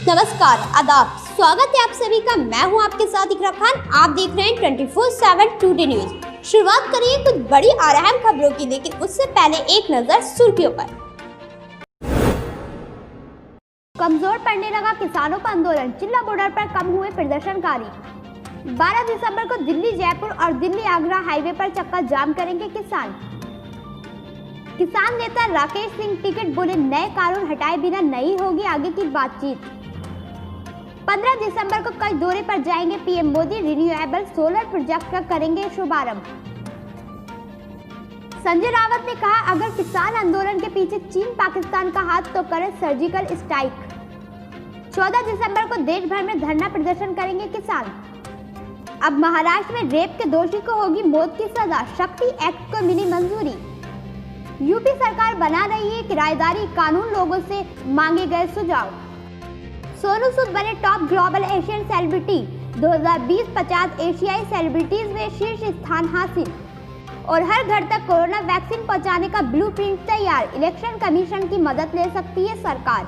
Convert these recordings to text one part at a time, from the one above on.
नमस्कार, आदाब, स्वागत है आप सभी का। मैं हूं आपके साथ इकरा खान। आप देख रहे हैं 24/7 टुडे न्यूज। शुरुआत करिए कुछ बड़ी और अहम खबरों की, लेकिन उससे पहले एक नजर सुर्खियों पर। कमजोर पड़ने लगा किसानों का आंदोलन, चिल्ला बॉर्डर पर कम हुए प्रदर्शनकारी। 12 दिसंबर को दिल्ली जयपुर और दिल्ली आगरा हाईवे पर चक्का जाम करेंगे किसान नेता राकेश सिंह टिकैत बोले, नए कानून हटाए बिना नहीं होगी आगे की बातचीत। 15 दिसंबर को कल दौरे पर जाएंगे PM Modi, renewable solar project का करेंगे शुभारंभ। संजय रावत ने कहा, अगर किसान आंदोलन के पीछे चीन पाकिस्तान का हाथ तो करे सर्जिकल स्ट्राइक। 14 दिसंबर को देश भर में धरना प्रदर्शन करेंगे किसान। अब महाराष्ट्र में रेप के दोषी को होगी मौत की सजा, शक्ति एक्ट को मिली मंजूरी। यूपी सरकार बना रही है किराएदारी कानून, लोगों से मांगे गए सुझाव। सोनू सूद बने टॉप ग्लोबल एशियन सेलिब्रिटी, 2020-50 एशियाई सेलिब्रिटीज में शीर्ष स्थान हासिल। और हर घर तक कोरोना वैक्सीन पहुंचाने का ब्लूप्रिंट तैयार, इलेक्शन कमीशन की मदद ले सकती है सरकार।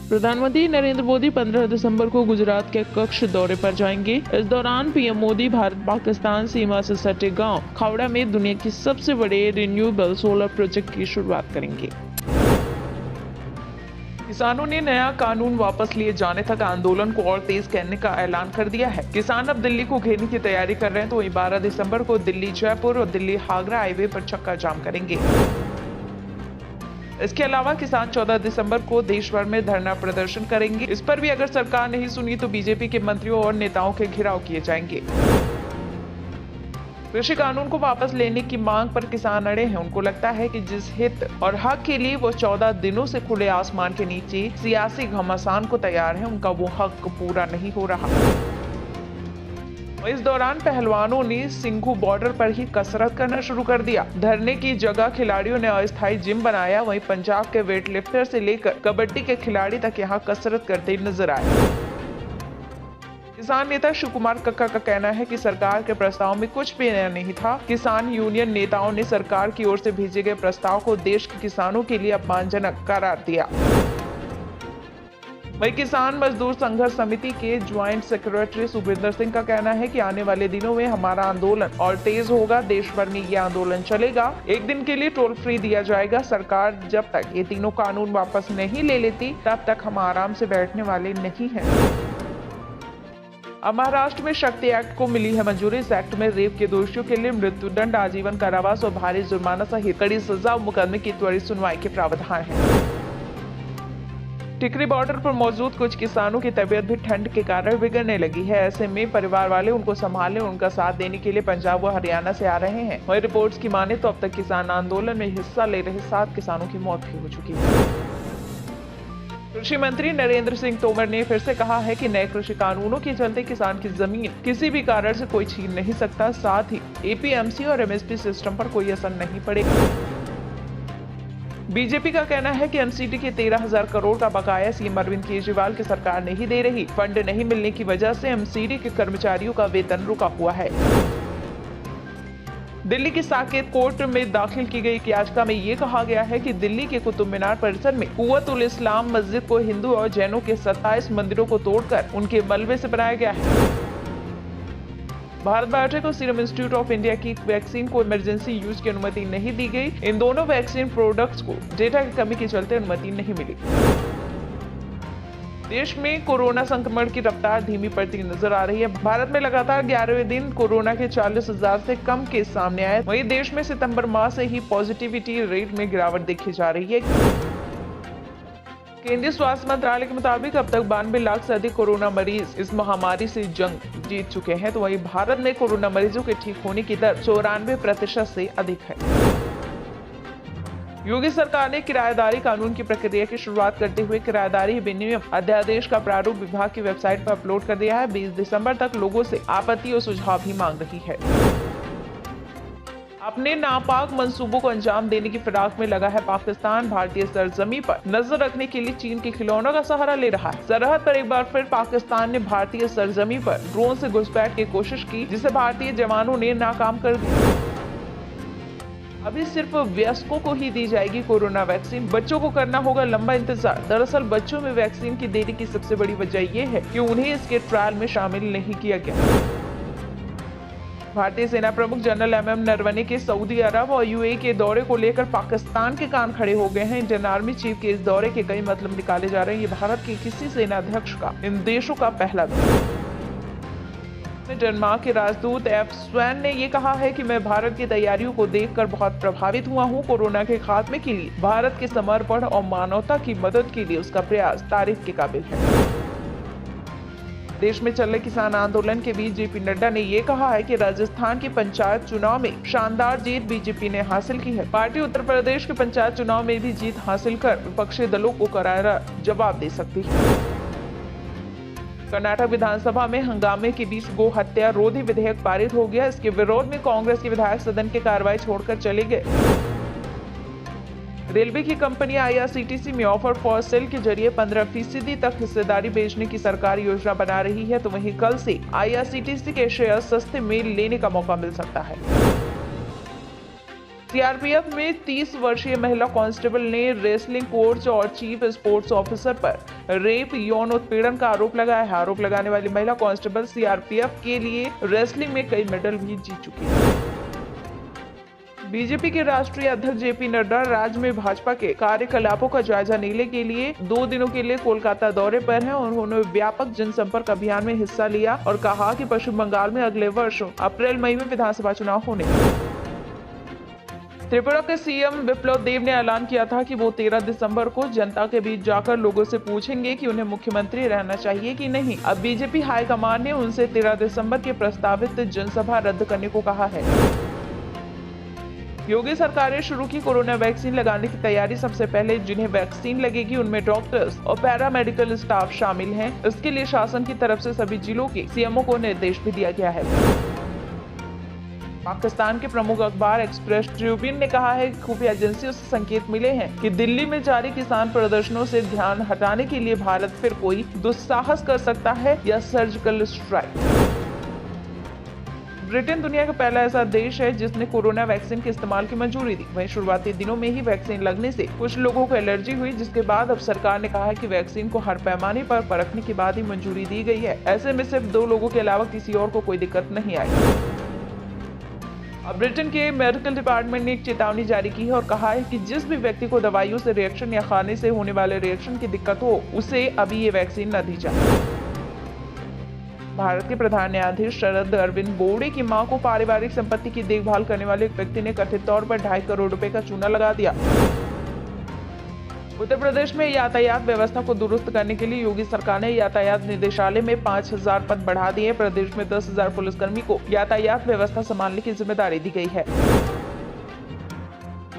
प्रधानमंत्री नरेंद्र मोदी 15 दिसंबर को गुजरात के कच्छ दौरे पर जाएंगे। इस दौरान पीएम मोदी भारत पाकिस्तान सीमा से सटे गांव खावड़ा में दुनिया की सबसे बड़े रिन्यूएबल सोलर प्रोजेक्ट की शुरुआत करेंगे। किसानों ने नया कानून वापस लिए जाने तक आंदोलन को और तेज करने का ऐलान कर दिया है। किसान अब दिल्ली को घेरने की तैयारी कर रहे हैं, तो वहीं 12 दिसंबर को दिल्ली जयपुर और दिल्ली आगरा हाईवे पर चक्का जाम करेंगे। इसके अलावा किसान 14 दिसंबर को देश भर में धरना प्रदर्शन करेंगे। इस पर भी अगर सरकार नहीं सुनी तो बीजेपी के मंत्रियों और नेताओं के घेराव किए जाएंगे। कृषि कानून को वापस लेने की मांग पर किसान अड़े हैं। उनको लगता है कि जिस हित और हक के लिए वो 14 दिनों से खुले आसमान के नीचे सियासी घमासान को तैयार है, उनका वो हक पूरा नहीं हो रहा। इस दौरान पहलवानों ने सिंघू बॉर्डर पर ही कसरत करना शुरू कर दिया। धरने की जगह खिलाड़ियों ने अस्थायी जिम बनाया। वहीं पंजाब के वेटलिफ्टर से लेकर कबड्डी के खिलाड़ी तक यहां कसरत करते नजर आए। किसान नेता शिव कुमार कक्का का कहना है कि सरकार के प्रस्ताव में कुछ भी नया नहीं था। किसान यूनियन नेताओं ने सरकार की ओर से भेजे गए प्रस्ताव को देश के किसानों के लिए अपमानजनक करार दिया। वहीं किसान मजदूर संघर्ष समिति के ज्वाइंट सेक्रेटरी सुखविंदर सिंह का कहना है कि आने वाले दिनों में हमारा आंदोलन और तेज होगा। देश भर में ये आंदोलन चलेगा। एक दिन के लिए टोल फ्री दिया जाएगा। सरकार जब तक ये तीनों कानून वापस नहीं ले लेती तब तक हम आराम से बैठने वाले नहीं हैं। अब महाराष्ट्र में शक्ति एक्ट को मिली है मंजूरी। इस एक्ट में रेप के दोषियों के लिए मृत्युदंड, आजीवन कारावास और भारी जुर्माना सहित कड़ी सजा और मुकदमे की त्वरित सुनवाई के प्रावधान हैं। टिकरी बॉर्डर पर मौजूद कुछ किसानों की तबीयत भी ठंड के कारण बिगड़ने लगी है। ऐसे में परिवार वाले उनको संभालने, उनका साथ देने के लिए पंजाब व हरियाणा से आ रहे हैं। वहीं रिपोर्ट्स की माने तो अब तक किसान आंदोलन में हिस्सा ले रहे 7 किसानों की मौत भी हो चुकी है। कृषि मंत्री नरेंद्र सिंह तोमर ने फिर से कहा है कि नए कृषि कानूनों के चलते किसान की जमीन किसी भी कारण से कोई छीन नहीं सकता। साथ ही एपीएमसी और एमएसपी सिस्टम पर कोई असर नहीं पड़ेगा। बीजेपी का कहना है कि एमसीडी के 13,000 करोड़ का बकाया सीएम अरविंद केजरीवाल की सरकार नहीं दे रही। फंड नहीं मिलने की वजह से एमसीडी के कर्मचारियों का वेतन रुका हुआ है। दिल्ली की साकेत कोर्ट में दाखिल की गई याचिका में ये कहा गया है कि दिल्ली के कुतुब मीनार परिसर में कुव्वतुल इस्लाम मस्जिद को हिंदू और जैनों के 27 मंदिरों को तोड़कर उनके मलबे से बनाया गया है। भारत बायोटेक और सीरम इंस्टीट्यूट ऑफ इंडिया की वैक्सीन को इमरजेंसी यूज की अनुमति नहीं दी गई। इन दोनों वैक्सीन प्रोडक्ट्स को डेटा की कमी के चलते अनुमति नहीं मिली। देश में कोरोना संक्रमण की रफ्तार धीमी पड़ती नजर आ रही है। भारत में लगातार 11वें दिन कोरोना के 40,000 से कम केस सामने आए। वहीं देश में सितंबर माह से ही पॉजिटिविटी रेट में गिरावट देखी जा रही है। केंद्रीय स्वास्थ्य मंत्रालय के मुताबिक अब तक 92 लाख से अधिक कोरोना मरीज इस महामारी से जंग जीत चुके हैं। तो वहीं भारत में कोरोना मरीजों के ठीक होने की दर 94% से अधिक है। योगी सरकार ने किराएदारी कानून की प्रक्रिया की शुरुआत करते हुए किराएदारी अधिनियम अध्यादेश का प्रारूप विभाग की वेबसाइट पर अपलोड कर दिया है। 20 दिसंबर तक लोगों से आपत्ति और सुझाव भी मांग रही है। अपने नापाक मंसूबों को अंजाम देने की फिराक में लगा है पाकिस्तान। भारतीय सरजमी पर नजर रखने के लिए चीन के खिलौनों का सहारा ले रहा है। सरहद पर एक बार फिर पाकिस्तान ने भारतीय सरजमी पर ड्रोन से घुसपैठ की कोशिश की, जिसे भारतीय जवानों ने नाकाम कर दिया। अभी सिर्फ वयस्कों को ही दी जाएगी कोरोना वैक्सीन, बच्चों को करना होगा लंबा इंतजार। दरअसल बच्चों में वैक्सीन की देरी की सबसे बड़ी वजह यह है कि उन्हें इसके ट्रायल में शामिल नहीं किया गया। भारतीय सेना प्रमुख जनरल MM नरवणे के सऊदी अरब और UAE के दौरे को लेकर पाकिस्तान के कान खड़े हो गए हैं। इंडियन आर्मी चीफ के इस दौरे के कई मतलब निकाले जा रहे हैं। ये भारत के किसी सेनाध्यक्ष का इन देशों का पहला दौरा। डेनमार्क के राजदूत F स्वैन ने ये कहा है कि मैं भारत की तैयारियों को देखकर बहुत प्रभावित हुआ हूँ। कोरोना के खात्मे के लिए भारत के समर्पण और मानवता की मदद के लिए उसका प्रयास तारीफ के काबिल है। देश में चल रहे किसान आंदोलन के बीच JP नड्डा ने ये कहा है कि राजस्थान के पंचायत चुनाव में शानदार जीत BJP ने हासिल की है। पार्टी उत्तर प्रदेश के पंचायत चुनाव में भी जीत हासिल कर विपक्षी दलों को करारा जवाब दे सकती है। कर्नाटक विधानसभा में हंगामे के बीच गो हत्या रोधी विधेयक पारित हो गया। इसके विरोध में कांग्रेस के विधायक सदन की कार्रवाई छोड़कर चले गए। रेलवे की कंपनी IRCTC में ऑफर फॉर सेल के जरिए 15% तक हिस्सेदारी बेचने की सरकारी योजना बना रही है, तो वहीं कल से IRCTC के शेयर सस्ते में लेने का मौका मिल सकता है। CRPF में 30 वर्षीय महिला कांस्टेबल ने रेसलिंग कोच और चीफ स्पोर्ट्स ऑफिसर पर रेप यौन उत्पीड़न का आरोप लगाया है। आरोप लगाने वाली महिला कांस्टेबल CRPF के लिए रेसलिंग में कई मेडल भी जीत चुकी है। बीजेपी के राष्ट्रीय अध्यक्ष JP नड्डा राज्य में भाजपा के कार्यकलापों का जायजा लेने के लिए 2 दिनों के लिए कोलकाता दौरे पर हैं। उन्होंने व्यापक जनसंपर्क अभियान में हिस्सा लिया और कहा कि पश्चिम बंगाल में अगले वर्ष अप्रैल-मई में विधानसभा चुनाव होने। त्रिपुरा के CM बिप्लब देब ने ऐलान किया था कि वो 13 दिसंबर को जनता के बीच जाकर लोगों से पूछेंगे कि उन्हें मुख्यमंत्री रहना चाहिए कि नहीं। अब बीजेपी हाईकमान ने उनसे 13 दिसंबर के प्रस्तावित जनसभा रद्द करने को कहा है। योगी सरकार ने शुरू की कोरोना वैक्सीन लगाने की तैयारी। सबसे पहले जिन्हें वैक्सीन लगेगी उनमें डॉक्टर्स और पैरामेडिकल स्टाफ शामिल हैं। इसके लिए शासन की तरफ से सभी जिलों के CMO को निर्देश भी दिया गया है। पाकिस्तान के प्रमुख अखबार एक्सप्रेस ट्रिब्यून ने कहा है कि खुफिया एजेंसियों से संकेत मिले हैं कि दिल्ली में जारी किसान प्रदर्शनों से ध्यान हटाने के लिए भारत फिर कोई दुस्साहस कर सकता है या सर्जिकल स्ट्राइक। ब्रिटेन दुनिया का पहला ऐसा देश है जिसने कोरोना वैक्सीन के इस्तेमाल की मंजूरी दी। वहीं शुरुआती दिनों में ही वैक्सीन लगने से कुछ लोगों को एलर्जी हुई, जिसके बाद अब सरकार ने कहा है कि वैक्सीन को हर पैमाने पर परखने के बाद ही मंजूरी दी गई है। ऐसे में सिर्फ 2 लोगों के अलावा किसी और को कोई दिक्कत नहीं आई। अब ब्रिटेन के मेडिकल डिपार्टमेंट ने एक चेतावनी जारी की है और कहा है कि जिस भी व्यक्ति को दवाइयों से रिएक्शन या खाने से होने वाले रिएक्शन की दिक्कत हो, उसे अभी ये वैक्सीन न दी जाए। भारत के प्रधान न्यायाधीश शरद अरविंद बोबड़े की मां को पारिवारिक संपत्ति की देखभाल करने वाले एक व्यक्ति ने कथित तौर पर 2.5 करोड़ रुपए का चूना लगा दिया। उत्तर प्रदेश में यातायात व्यवस्था को दुरुस्त करने के लिए योगी सरकार ने यातायात निदेशालय में 5000 पद बढ़ा दिए। प्रदेश में 10,000 पुलिसकर्मी को यातायात व्यवस्था संभालने की जिम्मेदारी दी गई है।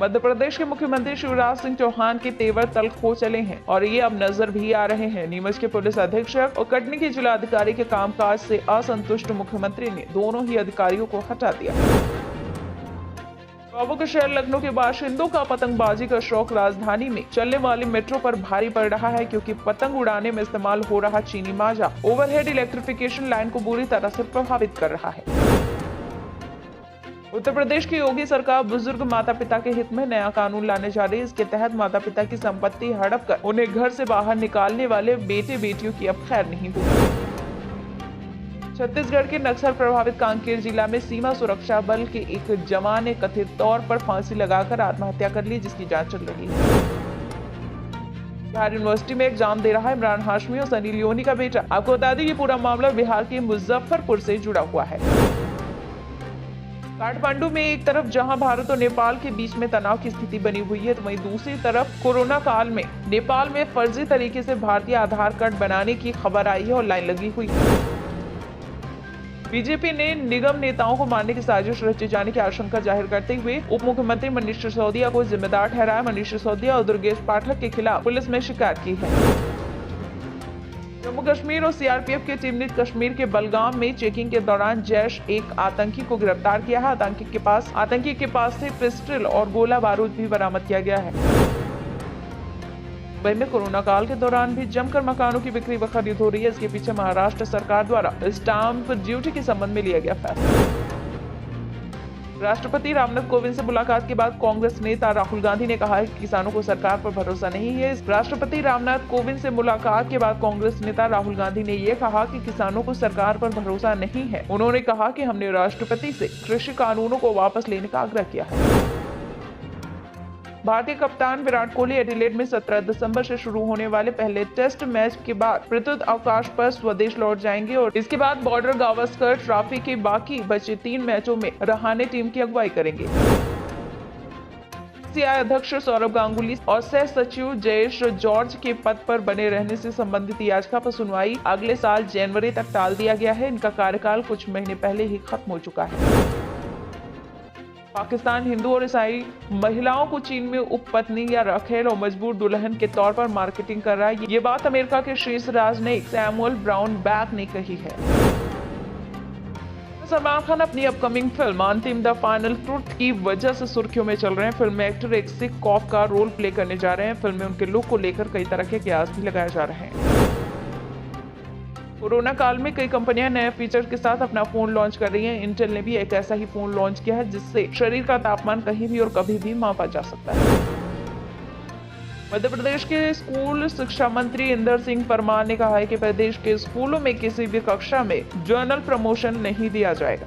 मध्य प्रदेश के मुख्यमंत्री शिवराज सिंह चौहान के तेवर तल्ख हो चले हैं और ये अब नजर भी आ रहे हैं। नीमच के पुलिस अधीक्षक और कटनी के जिलाधिकारी के कामकाज से असंतुष्ट मुख्यमंत्री ने दोनों ही अधिकारियों को हटा दिया। बाबू के शहर लखनऊ के बाशिंदों का पतंगबाजी का शौक राजधानी में चलने वाली मेट्रो पर भारी पड़ रहा है, क्योंकि पतंग उड़ाने में इस्तेमाल हो रहा चीनी माजा ओवरहेड इलेक्ट्रिफिकेशन लाइन को बुरी तरह से प्रभावित कर रहा है। उत्तर प्रदेश की योगी सरकार बुजुर्ग माता पिता के हित में नया कानून लाने जा रही है। इसके तहत माता पिता की संपत्ति हड़प कर उन्हें घर से बाहर निकालने वाले बेटे बेटियों की अब खैर नहीं होगी। छत्तीसगढ़ के नक्सल प्रभावित कांकेर जिला में सीमा सुरक्षा बल के एक जवान ने कथित तौर पर फांसी लगाकर आत्महत्या कर ली, जिसकी जांच चल रही है। बिहार यूनिवर्सिटी में एग्जाम दे रहा है इमरान हाशमी और सनी लियोनी का बेटा। आपको बता दें ये पूरा मामला बिहार के मुजफ्फरपुर से जुड़ा हुआ है। काठमांडू में एक तरफ जहां भारत और नेपाल के बीच में तनाव की स्थिति बनी हुई है, तो वहीं दूसरी तरफ कोरोना काल में नेपाल में फर्जी तरीके से भारतीय आधार कार्ड बनाने की खबर आई है और लाइन लगी हुई है। बीजेपी ने निगम नेताओं को मारने की साजिश रचे जाने की आशंका जाहिर करते हुए उप मुख्यमंत्री मनीष सिसोदिया को जिम्मेदार ठहराया। मनीष सिसोदिया और दुर्गेश पाठक के खिलाफ पुलिस में शिकायत की है। जम्मू कश्मीर और सीआरपीएफ की टीम ने कश्मीर के बलगाम में चेकिंग के दौरान जैश एक आतंकी को गिरफ्तार किया है। आतंकी के पास से पिस्टल और गोला बारूद भी बरामद किया गया है। मुंबई में कोरोना काल के दौरान भी जमकर मकानों की बिक्री व खरीद हो रही है। इसके पीछे महाराष्ट्र सरकार द्वारा स्टाम्प ड्यूटी के संबंध में लिया गया फैसला। राष्ट्रपति रामनाथ कोविंद से मुलाकात के बाद कांग्रेस नेता राहुल गांधी ने कहा है कि किसानों को सरकार पर भरोसा नहीं है। राष्ट्रपति रामनाथ कोविंद से मुलाकात के बाद कांग्रेस नेता राहुल गांधी ने ये कहा कि किसानों को सरकार पर भरोसा नहीं है। उन्होंने कहा कि हमने राष्ट्रपति से कृषि कानूनों को वापस लेने का आग्रह किया है। भारतीय कप्तान विराट कोहली एडिलेड में 17 दिसंबर से शुरू होने वाले पहले टेस्ट मैच के बाद प्रत्युत अवकाश पर स्वदेश लौट जाएंगे और इसके बाद बॉर्डर गावस्कर ट्रॉफी के बाकी बचे 3 मैचों में रहाणे टीम की अगुवाई करेंगे। बीसीसीआई अध्यक्ष सौरव गांगुली और सह सचिव जयेश जॉर्ज के पद पर बने रहने से संबंधित याचिका पर सुनवाई अगले साल जनवरी तक टाल दिया गया है। इनका कार्यकाल कुछ महीने पहले ही खत्म हो चुका है। पाकिस्तान हिंदू और ईसाई महिलाओं को चीन में उपपत्नी या रखेल और मजबूर दुल्हन के तौर पर मार्केटिंग कर रहा है। ये बात अमेरिका के शीर्ष राजनयिक सैमुअल ब्राउन बैक ने कही है। सलमान खान अपनी अपकमिंग फिल्म अंतिम द फाइनल ट्रूथ की वजह से सुर्खियों में चल रहे हैं। फिल्म में एक्टर एक सिख कॉप का रोल प्ले करने जा रहे हैं। फिल्म में उनके लुक को लेकर कई तरह के कयास भी लगाए जा रहे हैं। कोरोना काल में कई कंपनियां नए फीचर के साथ अपना फोन लॉन्च कर रही हैं। इंटेल ने भी एक ऐसा ही फोन लॉन्च किया है जिससे शरीर का तापमान कहीं भी और कभी भी मापा जा सकता है। मध्य प्रदेश के स्कूल शिक्षा मंत्री इंदर सिंह परमार ने कहा है कि प्रदेश के स्कूलों में किसी भी कक्षा में जर्नल प्रमोशन नहीं दिया जाएगा।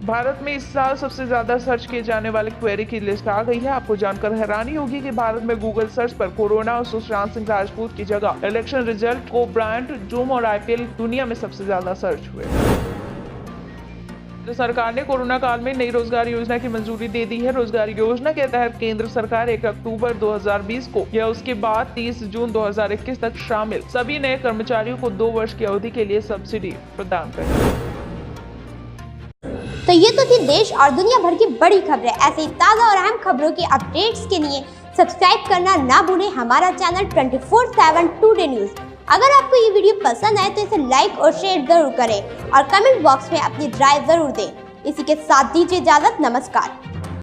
भारत में इस साल सबसे ज्यादा सर्च किए जाने वाले क्वेरी की लिस्ट आ गई है। आपको जानकर हैरानी होगी कि भारत में गूगल सर्च पर कोरोना और सुशांत सिंह राजपूत की जगह इलेक्शन रिजल्ट, को ब्रांड, जूम और आईपीएल दुनिया में सबसे ज्यादा सर्च हुए। तो सरकार ने कोरोना काल में नई रोजगार योजना की मंजूरी दे दी है। रोजगार योजना के तहत केंद्र सरकार 1 अक्टूबर 2020 को या उसके बाद 30 जून 2021 तक शामिल सभी नए कर्मचारियों को 2 वर्ष की अवधि के लिए सब्सिडी प्रदान करेगी। तो ये तो थी देश और दुनिया भर की बड़ी खबरें। ऐसे ही ताज़ा और अहम खबरों के अपडेट्स के लिए सब्सक्राइब करना ना भूलें हमारा चैनल 24/7 टुडे न्यूज़। अगर आपको ये वीडियो पसंद आए तो इसे लाइक और शेयर जरूर करें और कमेंट बॉक्स में अपनी राय जरूर दें। इसी के साथ दीजिए इजाजत। नमस्कार।